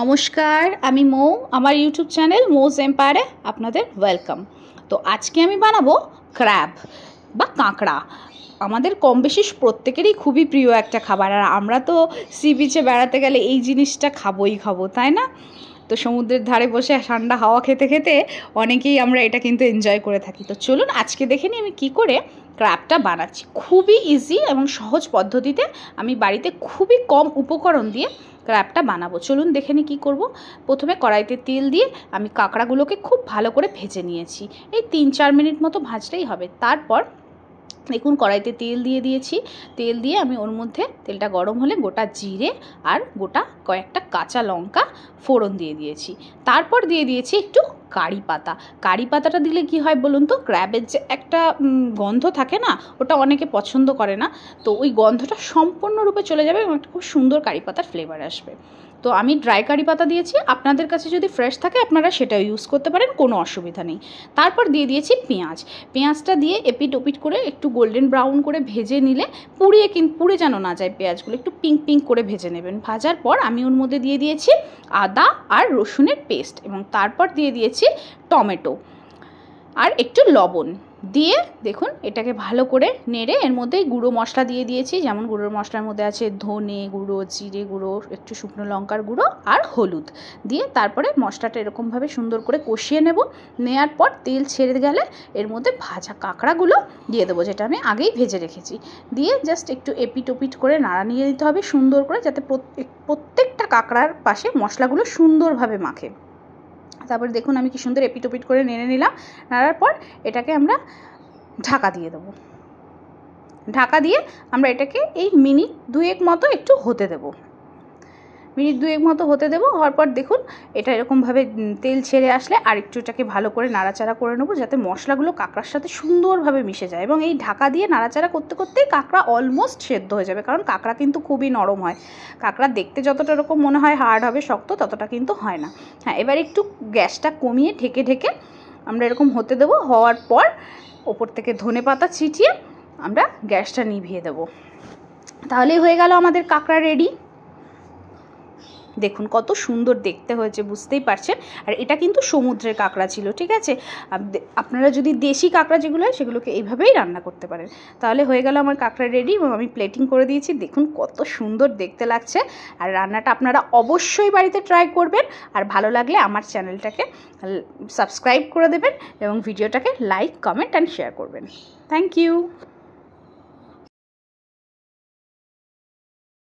নমস্কার, আমি মৌ। আমার ইউটিউব চ্যানেল মৌজ এম্পায়ারে আপনাদের ওয়েলকাম। তো আজকে আমি বানাবো ক্র্যাব বা কাঁকড়া। আমাদের কম বেশি প্রত্যেকেরই খুবই প্রিয় একটা খাবার, আর আমরা তো সি বিচে বেড়াতে গেলে এই জিনিসটা খাবো, তাই না? তো সমুদ্রের ধারে বসে ঠান্ডা হাওয়া খেতে খেতে অনেকেই আমরা এটা কিন্তু এনজয় করে থাকি। তো চলুন আজকে দেখে নিই আমি কী করে ক্র্যাবটা বানাচ্ছি। খুবই ইজি এবং সহজ পদ্ধতিতে আমি বাড়িতে খুবই কম উপকরণ দিয়ে ক্র্যাবটা বানাবো। চলুন দেখে নিই কী করবো। প্রথমে কড়াইতে তেল দিয়ে আমি কাঁকড়াগুলোকে খুব ভালো করে ভেজে নিয়েছি। এই 3-4 মিনিট মতো ভাজলেই হবে। তারপর দেখুন কড়াইতে তেল দিয়ে দিয়েছি। তেল দিয়ে আমি ওর মধ্যে তেলটা গরম হলে গোটা জিরে আর গোটা কয়েকটা কাঁচা লঙ্কা ফোড়ন দিয়ে দিয়েছি। তারপর দিয়ে দিয়েছি একটু কারি পাতা। কারি পাতাটা দিলে কি হয় বলুন তো, ক্র্যাবের যে একটা গন্ধ থাকে না, ওটা অনেকে পছন্দ করে না। তো ওই গন্ধটা সম্পূর্ণরূপে চলে যাবে এবং একটা খুব সুন্দর কারি পাতার ফ্লেভার আসবে। তো আমি ড্রাই কারি পাতা দিয়েছি, আপনাদের কাছে যদি ফ্রেশ থাকে আপনারা সেটাও ইউজ করতে পারেন, কোনো অসুবিধা নেই। তারপর দিয়ে দিয়েছি পেঁয়াজ। পেঁয়াজটা দিয়ে এপিট ওপিট করে একটু গোল্ডেন ব্রাউন করে ভেজে নিলে, পুড়ে যেন না যায় পেঁয়াজগুলো, একটু পিঙ্ক পিঙ্ক করে ভেজে নেবেন। ভাজার পর আমি ওর মধ্যে দিয়ে দিয়েছি আদা আর রসুনের পেস্ট, এবং তারপর দিয়ে দিয়েছি টমেটো আর একটু লবণ দিয়ে দেখুন এটাকে ভালো করে নেড়ে এর মধ্যে গুঁড়ো মশলা দিয়ে দিয়েছি। যেমন গুঁড়ো মশলার মধ্যে আছে ধনে গুঁড়ো, জিরে গুঁড়ো, একটু শুকনো লঙ্কার গুঁড়ো আর হলুদ দিয়ে তারপরে মশলাটা এরকমভাবে সুন্দর করে কষিয়ে নেব। নেওয়ার পর তেল ছেড়ে গেলে এর মধ্যে ভাজা কাঁকড়াগুলো দিয়ে দেবো, যেটা আমি আগেই ভেজে রেখেছি। দিয়ে জাস্ট একটু এপিট ওপিট করে নাড়া নিয়ে দিতে হবে সুন্দর করে, যাতে প্রত্যেকটা কাঁকড়ার পাশে মশলাগুলো সুন্দরভাবে মাখে। তারপরে দেখুন আমি কি সুন্দর এপিট ওপিট করে নেড়ে নিলাম। নাড়ার পর এটাকে আমরা ঢাকা দিয়ে দেবো। ঢাকা দিয়ে আমরা এটাকে এই মিনিট 2 মতো একটু হতে দেবো। মিনিট 2 মতো হতে দেবো। হওয়ার পর দেখুন এটা এরকমভাবে তেল ছেড়ে আসলে আর একটু এটাকে ভালো করে নাড়াচাড়া করে নেবো, যাতে মশলাগুলো কাঁকড়ার সাথে সুন্দরভাবে মিশে যায়। এবং এই ঢাকা দিয়ে নাড়াচাড়া করতে করতেই কাঁকড়া অলমোস্ট সেদ্ধ হয়ে যাবে, কারণ কাঁকড়া কিন্তু খুবই নরম হয়। কাঁকড়া দেখতে যতটা এরকম মনে হয় হার্ড হবে, শক্ত, ততটা কিন্তু হয় না। হ্যাঁ, এবার একটু গ্যাসটা কমিয়ে ঢেকে আমরা এরকম হতে দেবো। হওয়ার পর ওপর থেকে ধনেপাতা ছিটিয়ে আমরা গ্যাসটা নিভিয়ে দেবো। তাহলেই হয়ে গেল আমাদের কাঁকড়া রেডি। দেখুন কত সুন্দর দেখতে হয়েছে, বুঝতেই পারছেন। আর এটা কিন্তু সমুদ্রের কাঁকড়া ছিল, ঠিক আছে? আপনারা যদি দেশি কাঁকড়া যেগুলো হয় সেগুলোকে এইভাবেই রান্না করতে পারেন। তাহলে হয়ে গেল আমার কাঁকড়া রেডি, এবং আমি প্লেটিং করে দিয়েছি। দেখুন কত সুন্দর দেখতে লাগছে। আর রান্নাটা আপনারা অবশ্যই বাড়িতে ট্রাই করবেন। আর ভালো লাগলে আমার চ্যানেলটাকে সাবস্ক্রাইব করে দেবেন এবং ভিডিওটাকে লাইক, কমেন্ট অ্যান্ড শেয়ার করবেন। Thank you.